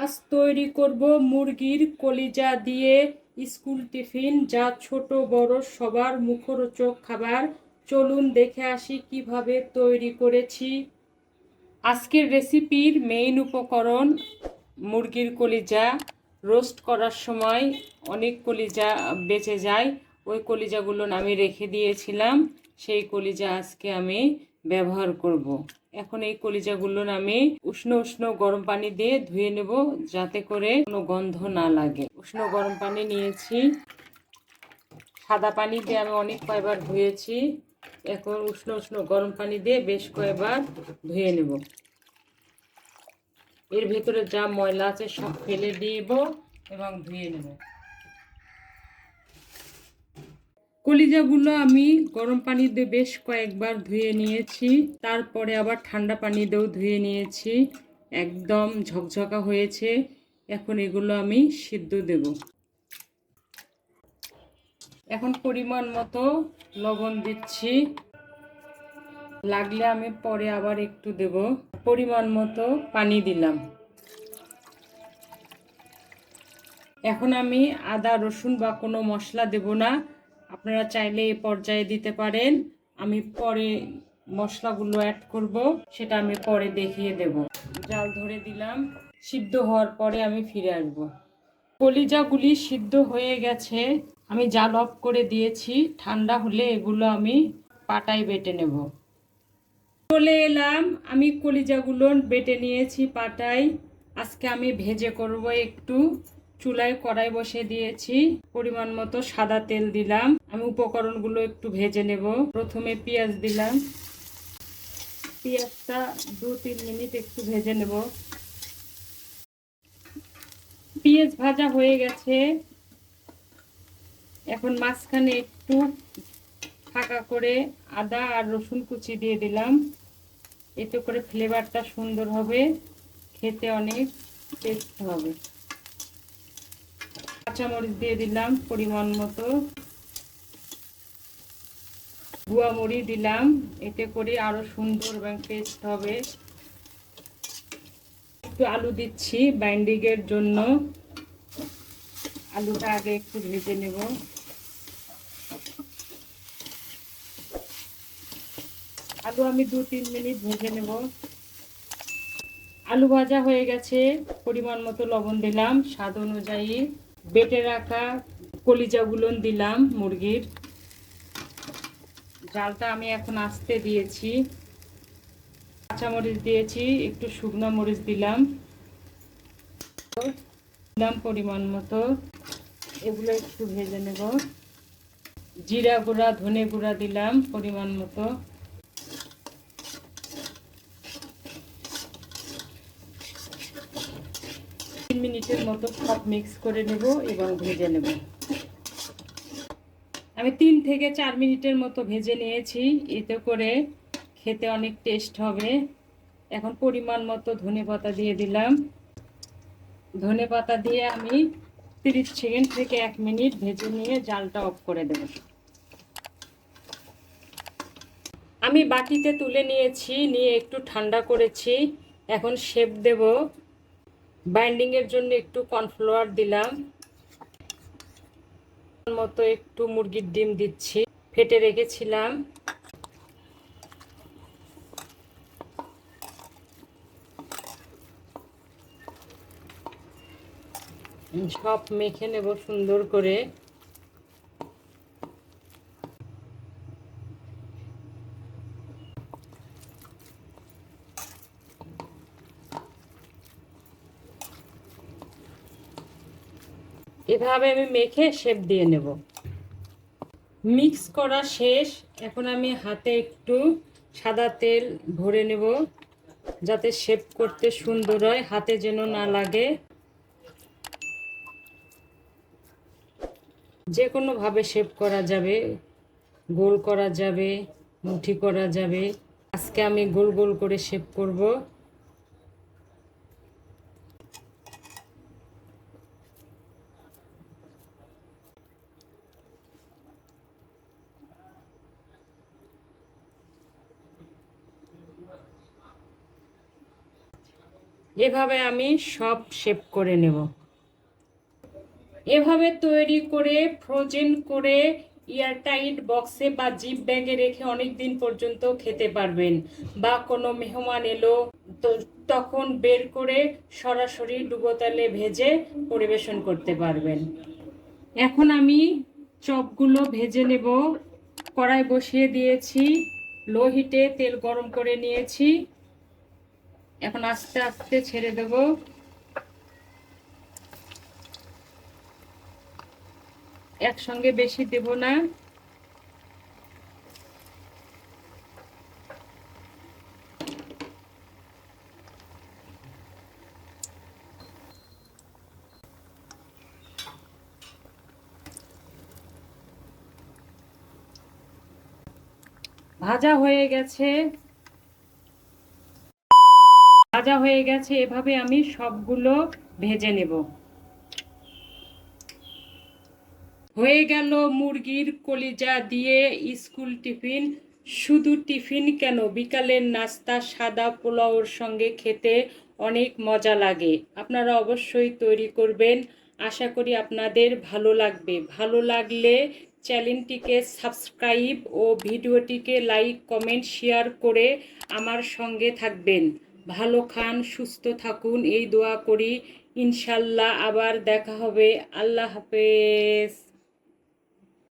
আজ তৈরি করব মুরগির কলিজা দিয়ে স্কুল টিফিন, যা ছোট বড় সবার মুখরোচক খাবার। চলুন দেখে আসি কিভাবে তৈরি করেছি। আজকের রেসিপির মেইন উপকরণ মুরগির কলিজা। রোস্ট করার সময় অনেক কলিজা বেঁচে যায়, ওই কলিজাগুলো আমি রেখে দিয়েছিলাম, সেই কলিজা আজকে আমি ব্যবহার করব। এখন এই কলিজাগুলো আমি উষ্ণ উষ্ণ গরম পানি দিয়ে ধুয়ে নেব, যাতে করে কোনো গন্ধ না লাগে। উষ্ণ গরম পানি নিয়েছি, সাদা পানি দিয়ে আমি অনেক কয়বার ধুয়েছি। এখন উষ্ণ উষ্ণ গরম পানি দিয়ে বেশ কয়েকবার ধুয়ে নেব। এর ভেতরে যা ময়লা আছে সব ফেলে দিব এবং ধুয়ে নেব। কলিজাগুলো আমি গরম পানি দিয়ে বেশ কয়েকবার ধুয়ে নিয়েছি, তারপরে আবার ঠান্ডা পানি দিয়েও ধুয়ে নিয়েছি। একদম ঝকঝকা হয়েছে। এখন এগুলো আমি সিদ্ধ দেব। এখন পরিমাণ মতো লবণ দিচ্ছি, লাগলে আমি পরে আবার একটু দেব। পরিমাণ মতো পানি দিলাম। এখন আমি আদা রসুন বা কোনো মশলা দেব না, আপনারা চাইলে এই পর্যায়ে দিতে পারেন। আমি পরে মশলাগুলো অ্যাড করব, সেটা আমি পরে দেখিয়ে দেব। জাল ধরে দিলাম, সিদ্ধ হওয়ার পরে আমি ফিরে আসব। কলিজাগুলি সিদ্ধ হয়ে গেছে, আমি জাল অফ করে দিয়েছি। ঠান্ডা হলে এগুলো আমি পাটায় বেটে নেব। চলে এলাম, আমি কলিজাগুলো বেটে নিয়েছি পাটায়। আজকে আমি ভেজে করব একটু। চুলায় কড়াই বসে দিয়েছি, পরিমাণ মতো সাদা তেল দিলাম। আমি উপকরণগুলো একটু ভেজে নেব। প্রথমে পেঁয়াজ দিলাম, পেঁয়াজটা 2-3 মিনিট একটু ভেজে নেব। পেঁয়াজ ভাজা হয়ে গেছে, এখন মাঝখানে একটু ফাঁকা করে আদা আর রসুন কুচি দিয়ে দিলাম। এতে করে ফ্লেভারটা সুন্দর হবে, খেতে অনেক টেস্ট হবে। কাঁচামরিচ দিয়ে দিলাম পরিমাণ মতো, গুঁড়া মরিচ দিলাম, এতে করে আরো সুন্দর এবং টেস্ট হবে। একটু আলু দিচ্ছি বাইন্ডিং এর জন্য। আলুটা আগে একটু ভেজে নেব। আলু আমি 2-3 মিনিট ভেজে নেব। আলু ভাজা হয়ে গেছে, পরিমাণ মতো লবণ দিলাম, স্বাদ অনুযায়ী বেটে রাখা কলিজাগুলো দিলাম মুরগির। জালটা আমি এখন আস্তে দিয়েছি। কাঁচামরিচ দিয়েছি, একটু শুকনো মরিচ দিলাম পরিমাণ মতো। এগুলো একটু ভেজে নেব। জিরা গুঁড়া ধনে গুঁড়া দিলাম পরিমাণ মতো। 3 মিনিটের মতো সব মিক্স করে নেব এবং ভেজে নেব। আমি 3 থেকে 4 মিনিটের মতো ভেজে নিয়েছি, এতে করে খেতে অনেক টেস্ট হবে। এখন পরিমাণ মতো ধনেপাতা দিয়ে দিলাম। ধনেপাতা দিয়ে আমি 30 সেকেন্ড থেকে 1 মিনিট ভেজে নিয়ে জালটা অফ করে দেব। আমি বাটিতে তুলে নিয়েছি, নিয়ে একটু ঠান্ডা করেছি। এখন শেপ দেব। বাইন্ডিং এর জন্য একটু কর্নফ্লাওয়ার দিলাম, মতো একটু মুরগির ডিম দিচ্ছি, ফেটে রেখেছিলাম। সব মেখে নেব সুন্দর করে। এভাবে আমি মেখে শেপ দিয়ে নেব। মিক্স করা শেষ, এখন আমি হাতে একটু সাদা তেল ভরে নেব, যাতে শেপ করতে সুন্দর হয়, হাতে যেন না লাগে। যে কোনো ভাবে শেপ করা যাবে, গোল করা যাবে, মুঠি করা যাবে। আজকে আমি গোল গোল করে শেপ করব। এভাবে আমি সব শেপ করে নেব। এভাবে তৈরি করে ফ্রোজেন করে এয়ারটাইট বক্সে বা জিপ ব্যাগে রেখে অনেক দিন পর্যন্ত খেতে পারবেন, বা কোনো মেহমান এলো তো তখন বের করে সরাসরি ডুবো তেলে ভেজে পরিবেশন করতে পারবেন। এখন আমি চপগুলো ভেজে নেব। কড়াই বসিয়ে দিয়েছি, লো হিটে তেল গরম করে নিয়েছি। এখন আস্তে আস্তে ছেড়ে দেব। একসঙ্গে বেশি দেব না। ভাজা হয়ে গেছে, ভাজা হয়ে গেছে। এভাবে আমি সবগুলো ভেজে নেব। হয়ে গেল মুরগির কলিজা দিয়ে স্কুল টিফিন। শুধু টিফিন কেন, বিকালের নাস্তা সাদা পোলাওর সঙ্গে খেতে অনেক মজা লাগে। আপনারা অবশ্যই তৈরি করবেন। আশা করি আপনাদের ভালো লাগবে। ভালো লাগলে চ্যানেলটিকে সাবস্ক্রাইব ও ভিডিওটিকে লাইক কমেন্ট শেয়ার করে আমার সঙ্গে থাকবেন। ভালো খান, সুস্থ থাকুন এই দোয়া করি। ইনশাল্লাহ আবার দেখা হবে। আল্লাহ হাফেজ।